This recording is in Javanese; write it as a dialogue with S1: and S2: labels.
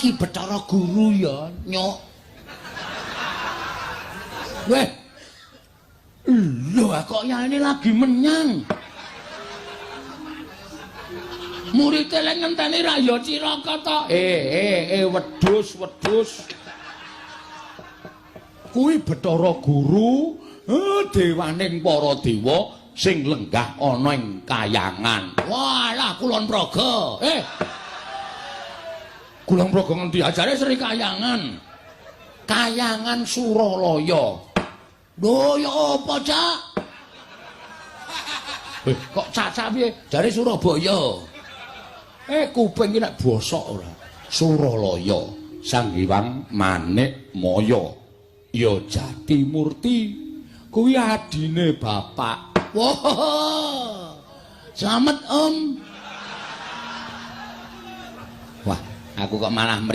S1: Ki Bathara Guru ya, Nyok. Weh. Lho, kok ya ini lagi menyang. Murid lek ngenteni ra ya Ciraka to. Wedhus. Kuwi Bathara Guru, dewaning para dewa sing lenggah ana ing kayangan. Walah Kulon Praga. Kulon Praga ngendi ajare Sri Kayangan. Kayangan Suralaya. Lho ya apa, Cak? Kok Cak piye? Jare Surabaya. Kuping iki nek bosok ora. Suralaya, Sang Hyang Manikmaya. Ya Jatimurti. Kuwi adine bapak. Wah. Selamat, Om. Wah, aku kok malah